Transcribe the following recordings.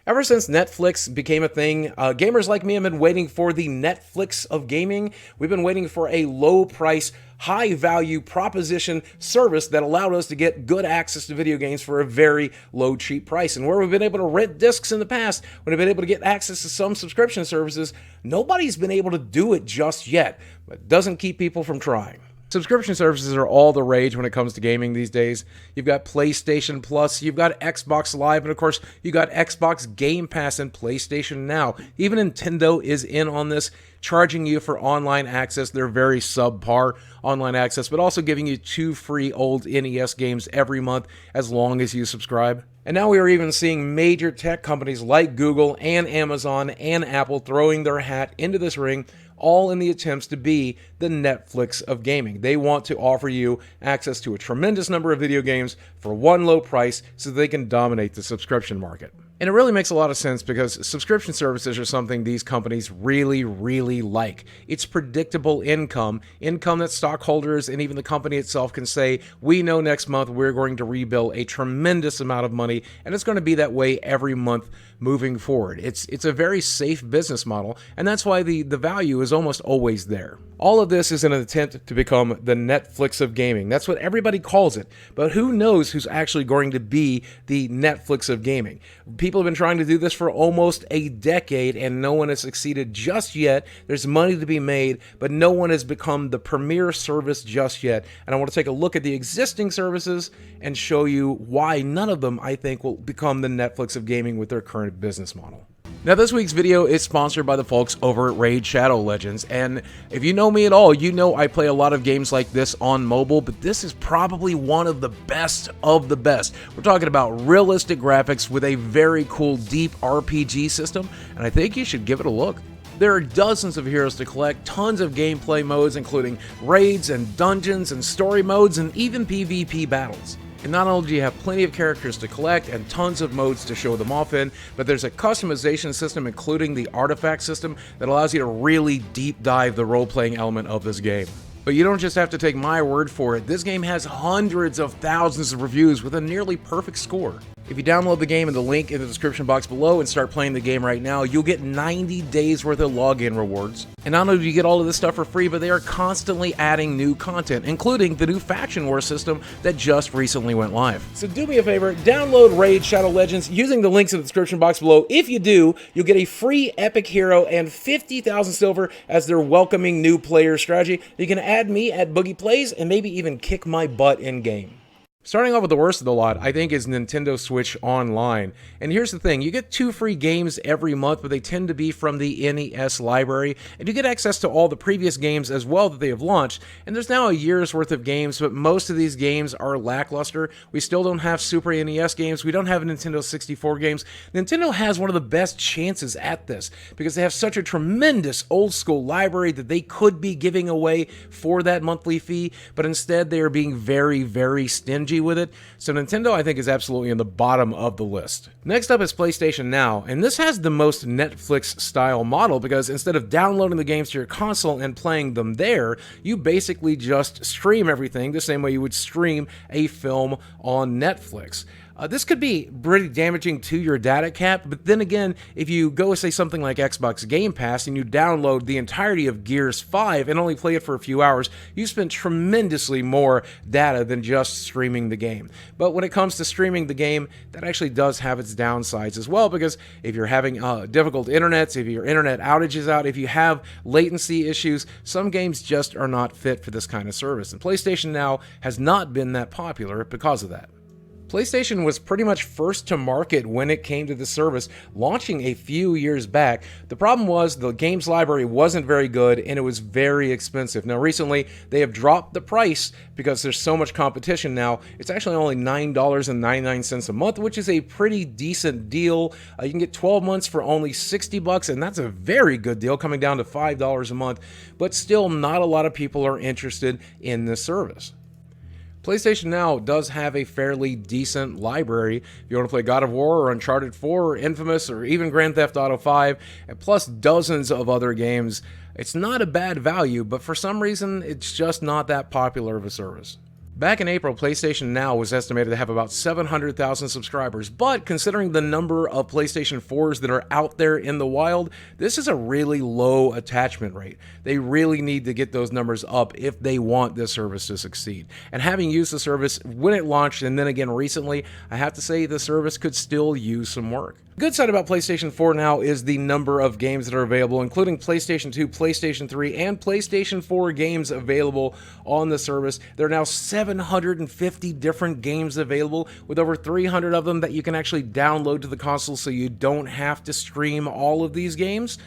Ever since Netflix became a thing, gamers like me have been waiting for the Netflix of gaming. We've been waiting for a low price, high value proposition service that allowed us to get good access to video games for a very low, cheap price. And where we've been able to rent discs in the past, when we've been able to get access to some subscription services, nobody's been able to do it just yet, but it doesn't keep people from trying. Subscription services are all the rage when it comes to gaming these days. You've got PlayStation Plus, you've got Xbox Live, and of course, you've got Xbox Game Pass and PlayStation Now. Even Nintendo is in on this, charging you for online access. They're very subpar online access, but also giving you 2 free old NES games every month as long as you subscribe. And now we are even seeing major tech companies like Google and Amazon and Apple throwing their hat into this ring, all in the attempts to be the Netflix of gaming. They want to offer you access to a tremendous number of video games for one low price so they can dominate the subscription market. And it really makes a lot of sense because subscription services are something these companies really, really like. It's predictable income that stockholders and even the company itself can say, we know next month we're going to rebill a tremendous amount of money, and it's going to be that way every month moving forward. It's a very safe business model, and that's why the value is almost always there. All of this is in an attempt to become the Netflix of gaming. That's what everybody calls it. But who knows who's actually going to be the Netflix of gaming? People have been trying to do this for almost a decade, and no one has succeeded just yet. There's money to be made, but no one has become the premier service just yet. And I want to take a look at the existing services and show you why none of them, I think, will become the Netflix of gaming with their current business model. Now, this week's video is sponsored by the folks over at Raid Shadow Legends, and if you know me at all, you know I play a lot of games like this on mobile, but this is probably one of the best of the best. We're talking about realistic graphics with a very cool, deep RPG system, and I think you should give it a look. There are dozens of heroes to collect, tons of gameplay modes, including raids and dungeons and story modes, and even PvP battles. And not only do you have plenty of characters to collect and tons of modes to show them off in, but there's a customization system, including the artifact system, that allows you to really deep dive the role-playing element of this game. But you don't just have to take my word for it. This game has hundreds of thousands of reviews with a nearly perfect score. If you download the game in the link in the description box below and start playing the game right now, you'll get 90 days worth of login rewards. And not only do you get all of this stuff for free, but they are constantly adding new content, including the new Faction War system that just recently went live. So do me a favor, download Raid Shadow Legends using the links in the description box below. If you do, you'll get a free epic hero and 50,000 silver as their welcoming new player strategy. You can add me at Boogie Plays and maybe even kick my butt in game. Starting off with the worst of the lot, I think, is Nintendo Switch Online. And here's the thing, you get 2 free games every month, but they tend to be from the NES library, and you get access to all the previous games as well that they have launched. And there's now a year's worth of games, but most of these games are lackluster. We still don't have Super NES games, we don't have Nintendo 64 games. Nintendo has one of the best chances at this, because they have such a tremendous old school library that they could be giving away for that monthly fee, but instead they are being very, very stingy with it. So Nintendo, I think, is absolutely in the bottom of the list. Next up is PlayStation Now, and this has the most Netflix style model because instead of downloading the games to your console and playing them there, you basically just stream everything the same way you would stream a film on Netflix. This could be pretty damaging to your data cap, but then again, if you go say something like Xbox Game Pass and you download the entirety of Gears 5 and only play it for a few hours, you spend tremendously more data than just streaming the game. But when it comes to streaming the game, that actually does have its downsides as well, because if you're having difficult internets, if your internet outage is out, if you have latency issues, some games just are not fit for this kind of service. And PlayStation Now has not been that popular because of that. PlayStation was pretty much first to market when it came to the service, launching a few years back. The problem was the games library wasn't very good and it was very expensive. Now recently they have dropped the price because there's so much competition now. It's actually only $9.99 a month, which is a pretty decent deal. You can get 12 months for only $60, and that's a very good deal, coming down to $5 a month, but still not a lot of people are interested in this service. PlayStation Now does have a fairly decent library. If you want to play God of War or Uncharted 4 or Infamous or even Grand Theft Auto 5, and plus dozens of other games, it's not a bad value, but for some reason, it's just not that popular of a service. Back in April, PlayStation Now was estimated to have about 700,000 subscribers, but considering the number of PlayStation 4s that are out there in the wild, this is a really low attachment rate. They really need to get those numbers up if they want this service to succeed. And having used the service when it launched and then again recently, I have to say the service could still use some work. The good side about PlayStation 4 Now is the number of games that are available, including PlayStation 2, PlayStation 3, and PlayStation 4 games available on the service. There are now 750 different games available, with over 300 of them that you can actually download to the console so you don't have to stream all of these games.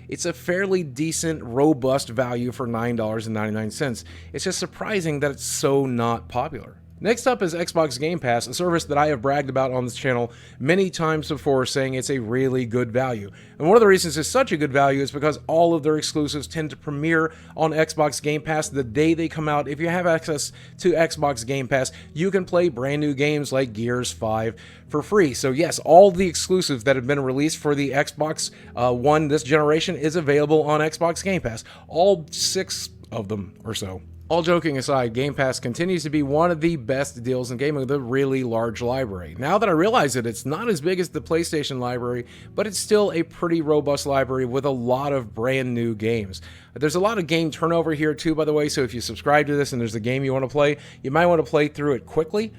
It's a fairly decent, robust value for $9.99. It's just surprising that it's so not popular. Next up is Xbox Game Pass, a service that I have bragged about on this channel many times before, saying it's a really good value. And one of the reasons it's such a good value is because all of their exclusives tend to premiere on Xbox Game Pass the day they come out. If you have access to Xbox Game Pass, you can play brand new games like Gears 5 for free. So yes, all the exclusives that have been released for the Xbox One this generation is available on Xbox Game Pass. All 6 of them or so. All joking aside, Game Pass continues to be one of the best deals in gaming with a really large library. Now that I realize it, it's not as big as the PlayStation library, but it's still a pretty robust library with a lot of brand new games. There's a lot of game turnover here too, by the way, so if you subscribe to this and there's a game you want to play, you might want to play through it quickly,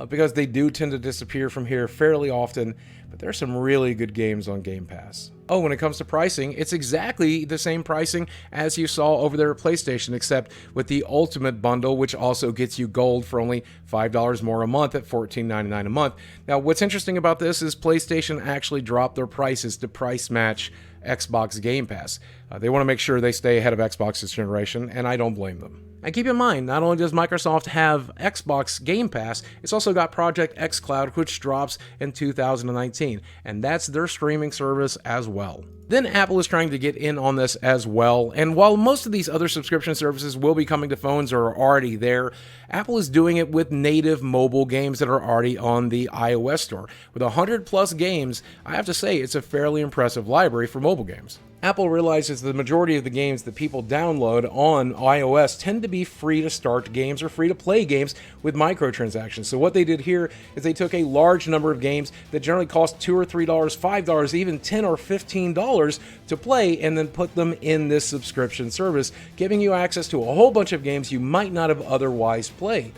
because they do tend to disappear from here fairly often, but there's some really good games on Game Pass. Oh, when it comes to pricing, it's exactly the same pricing as you saw over there at PlayStation, except with the Ultimate Bundle, which also gets you gold for only $5 more a month at $14.99 a month. Now, what's interesting about this is PlayStation actually dropped their prices to price match Xbox Game Pass. They want to make sure they stay ahead of Xbox this generation, and I don't blame them. And keep in mind, not only does Microsoft have Xbox Game Pass, it's also got Project xCloud, which drops in 2019, and that's their streaming service as well. Then Apple is trying to get in on this as well, and while most of these other subscription services will be coming to phones or are already there, Apple is doing it with native mobile games that are already on the iOS store. With 100 plus games, I have to say it's a fairly impressive library for mobile games. Apple realizes the majority of the games that people download on iOS tend to be free to start games or free to play games with microtransactions. So what they did here is they took a large number of games that generally cost $2 or $3, $5, even $10 or $15 to play, and then put them in this subscription service, giving you access to a whole bunch of games you might not have otherwise played.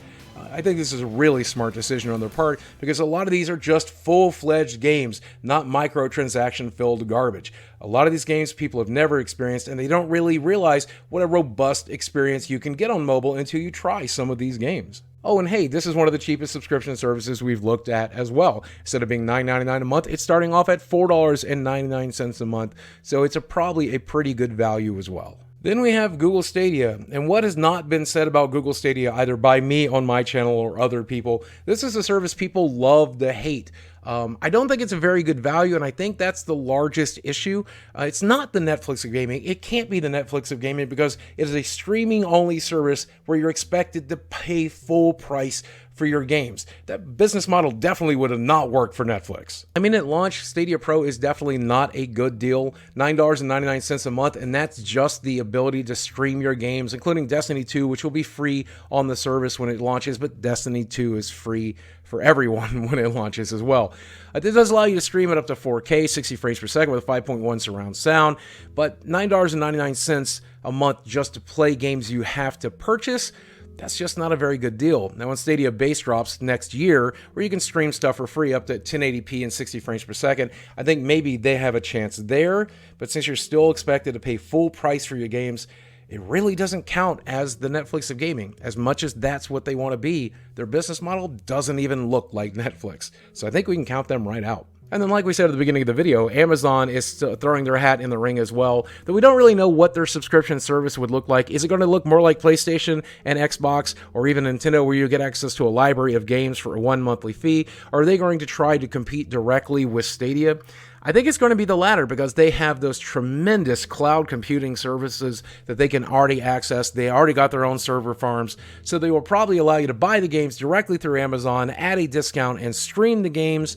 I think this is a really smart decision on their part, because a lot of these are just full-fledged games, not microtransaction-filled garbage. A lot of these games people have never experienced, and they don't really realize what a robust experience you can get on mobile until you try some of these games. Oh, and hey, this is one of the cheapest subscription services we've looked at as well. Instead of being $9.99 a month, it's starting off at $4.99 a month, so it's probably a pretty good value as well. Then we have Google Stadia, and what has not been said about Google Stadia either by me on my channel or other people, this is a service people love to hate. I don't think it's a very good value, and I think that's the largest issue. It's not the Netflix of gaming. It can't be the Netflix of gaming because it is a streaming-only service where you're expected to pay full price for your games. That business model definitely would have not worked for Netflix. I mean, at launch, Stadia Pro is definitely not a good deal, $9.99 a month, and that's just the ability to stream your games, including Destiny 2, which will be free on the service when it launches, but Destiny 2 is free for everyone when it launches as well. This does allow you to stream it up to 4K, 60 frames per second with 5.1 surround sound, but $9.99 a month just to play games you have to purchase, that's just not a very good deal. Now, when Stadia base drops next year, where you can stream stuff for free up to 1080p and 60 frames per second, I think maybe they have a chance there, but since you're still expected to pay full price for your games, it really doesn't count as the Netflix of gaming. As much as that's what they want to be, their business model doesn't even look like Netflix. So I think we can count them right out. And then, like we said at the beginning of the video, Amazon is throwing their hat in the ring as well, though we don't really know what their subscription service would look like. Is it going to look more like PlayStation and Xbox or even Nintendo, where you get access to a library of games for a one monthly fee? Or are they going to try to compete directly with Stadia? I think it's going to be the latter, because they have those tremendous cloud computing services that they can already access. They already got their own server farms, so they will probably allow you to buy the games directly through Amazon at a discount and stream the games.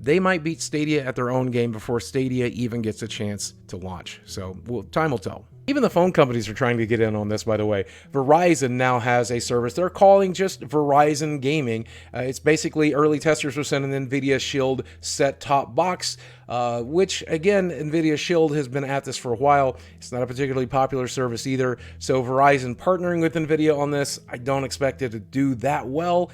They might beat Stadia at their own game before Stadia even gets a chance to launch. So time will tell. Even the phone companies are trying to get in on this, by the way. Verizon now has a service they're calling just Verizon Gaming. It's basically early testers were sent an NVIDIA Shield set-top box, which, again, NVIDIA Shield has been at this for a while. It's not a particularly popular service either. So Verizon partnering with NVIDIA on this, I don't expect it to do that well,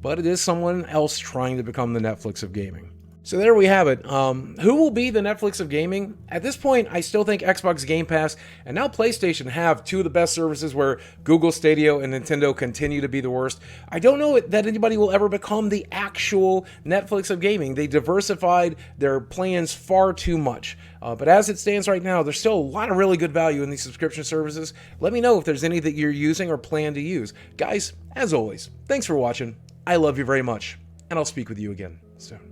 but it is someone else trying to become the Netflix of gaming. So there we have it. Who will be the Netflix of gaming? At this point, I still think Xbox Game Pass and now PlayStation have two of the best services, where Google Stadia and Nintendo continue to be the worst. I don't know that anybody will ever become the actual Netflix of gaming. They diversified their plans far too much. But as it stands right now, there's still a lot of really good value in these subscription services. Let me know if there's any that you're using or plan to use. Guys, as always, thanks for watching. I love you very much, and I'll speak with you again soon.